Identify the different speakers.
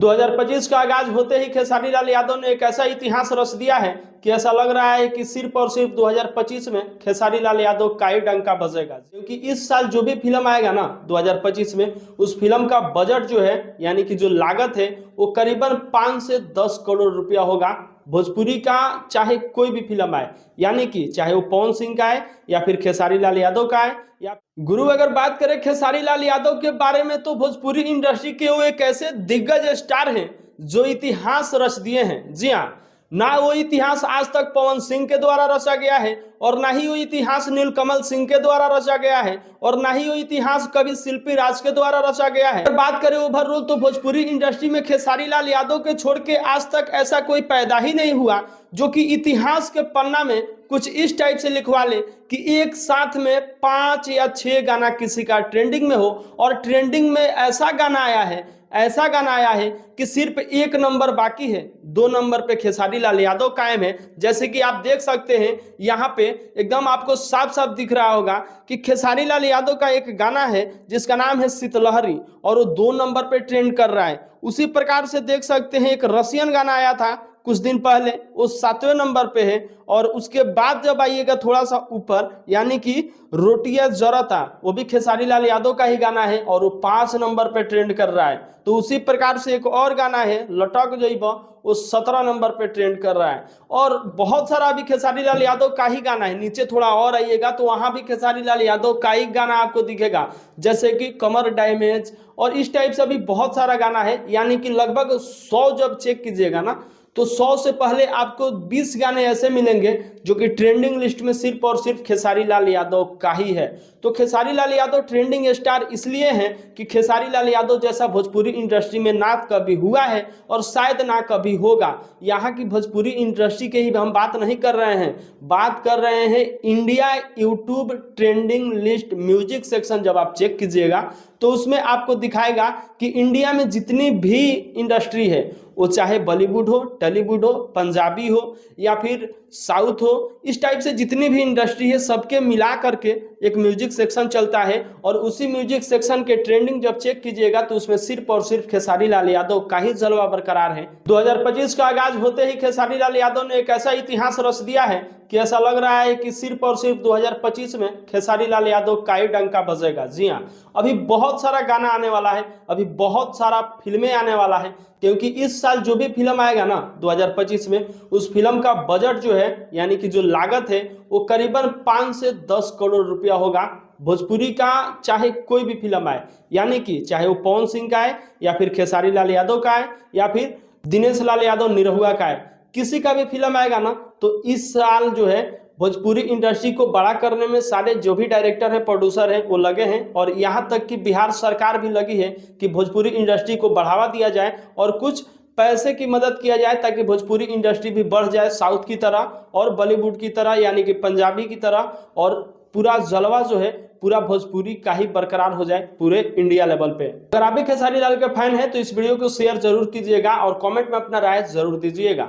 Speaker 1: 2025 का आगाज होते ही खेसारी लाल यादव ने एक ऐसा इतिहास रच दिया है कि ऐसा लग रहा है कि सिर्फ और सिर्फ 2025 में खेसारी लाल यादव का ही डंका बजेगा, क्योंकि इस साल जो भी फिल्म आएगा ना 2025 में, उस फिल्म का बजट जो है यानी कि जो लागत है वो करीबन 5 से 10 करोड़ रुपया होगा। भोजपुरी का चाहे कोई भी फिल्म आए, यानी कि चाहे वो पवन सिंह का है या फिर खेसारी लाल यादव का है या गुरु। अगर बात करें खेसारी लाल यादव के बारे में तो भोजपुरी इंडस्ट्री के वो एक ऐसे दिग्गज स्टार हैं जो इतिहास रच दिए हैं। जी हाँ, ना वो इतिहास आज तक पवन सिंह के द्वारा रचा गया है और ना ही वो इतिहास नीलकमल सिंह के द्वारा रचा गया है और ना ही वो इतिहास कभी शिल्पी राज के द्वारा रचा गया है। अगर बात करें ओवरऑल तो भोजपुरी इंडस्ट्री में खेसारी लाल यादव के छोड़ के आज तक ऐसा कोई पैदा ही नहीं हुआ जो कि इतिहास के पन्ना में कुछ इस टाइप से लिखवा ले कि एक साथ में 5 या 6 गाना किसी का ट्रेंडिंग में हो। और ट्रेंडिंग में ऐसा गाना आया है कि सिर्फ 1 नंबर बाकी है, 2 नंबर पे खेसारी लाल यादव कायम है। जैसे कि आप देख सकते हैं यहाँ पे एकदम आपको साफ साफ दिख रहा होगा कि खेसारी लाल यादव का एक गाना है जिसका नाम है शीतलहरी और वो 2 नंबर पे ट्रेंड कर रहा है। उसी प्रकार से देख सकते हैं एक रसियन गाना आया था कुछ दिन पहले, वो 7वें नंबर पे है। और उसके बाद जब आइएगा थोड़ा सा ऊपर, यानी कि रोटियां जरता, वो भी खेसारी लाल यादव का ही गाना है और वो 5 नंबर पे ट्रेंड कर रहा है। तो उसी प्रकार से एक और गाना है लटक जइबा, वो 17 नंबर पे ट्रेंड कर रहा है। और बहुत सारा अभी खेसारी लाल यादव का ही गाना है। नीचे थोड़ा और आइएगा तो वहां भी खेसारी लाल यादव का ही गाना आपको दिखेगा, जैसे कि कमर डैमेज और इस टाइप से अभी बहुत सारा गाना है। यानी कि लगभग 100 जब चेक कीजिएगा ना तो 100 से पहले आपको 20 गाने ऐसे मिलेंगे जो कि ट्रेंडिंग लिस्ट में सिर्फ और सिर्फ खेसारी लाल यादव का ही है। तो खेसारी लाल यादव ट्रेंडिंग स्टार इसलिए हैं कि खेसारी लाल यादव जैसा भोजपुरी इंडस्ट्री में ना कभी हुआ है और शायद ना कभी होगा। यहाँ की भोजपुरी इंडस्ट्री के ही हम बात नहीं कर रहे हैं, बात कर रहे हैं India YouTube trending list music section. जब आप चेक कीजिएगा तो उसमें आपको दिखाएगा कि इंडिया में जितनी भी इंडस्ट्री है, वो चाहे बॉलीवुड हो, टॉलीवुड हो, पंजाबी हो या फिर साउथ हो, इस टाइप से जितनी भी इंडस्ट्री है सबके मिला करके एक म्यूजिक सेक्शन चलता है। और उसी म्यूजिक सेक्शन के ट्रेंडिंग जब चेक कीजिएगा तो उसमें सिर्फ और सिर्फ खेसारी लाल यादव का ही जलवा बरकरार है। 2025 का आगाज होते ही खेसारी लाल यादव ने एक ऐसा इतिहास रच दिया है कि ऐसा लग रहा है कि सिर्फ और सिर्फ 2025 में खेसारी लाल यादव का ही डंका बजेगा। जी हाँ, अभी बहुत सारा गाना आने वाला है, अभी बहुत सारा फिल्में आने वाला है, क्योंकि इस साल जो भी फिल्म आएगा ना 2025 में, उस फिल्म का बजट जो है यानी कि जो लागत है वो करीबन 5 से 10 करोड़ रुपया होगा। भोजपुरी का चाहे कोई भी फिल्म आए, यानी कि चाहे वो पवन सिंह का है या फिर खेसारी लाल यादव का है या फिर दिनेश लाल यादव निरहुआ का है, किसी का भी फिल्म आएगा ना तो इस साल जो है भोजपुरी इंडस्ट्री को बड़ा करने में सारे जो भी डायरेक्टर हैं, प्रोड्यूसर हैं, वो लगे हैं। और यहाँ तक कि बिहार सरकार भी लगी है कि भोजपुरी इंडस्ट्री को बढ़ावा दिया जाए और कुछ पैसे की मदद किया जाए ताकि भोजपुरी इंडस्ट्री भी बढ़ जाए साउथ की तरह और बॉलीवुड की तरह, यानी कि पंजाबी की तरह। और पूरा जलवा जो है पूरा भोजपुरी का ही बरकरार हो जाए पूरे इंडिया लेवल पे। अगर आप भी खेसारी लाल के फैन हैं तो इस वीडियो को शेयर जरूर कीजिएगा और कमेंट में अपना राय जरूर दीजिएगा।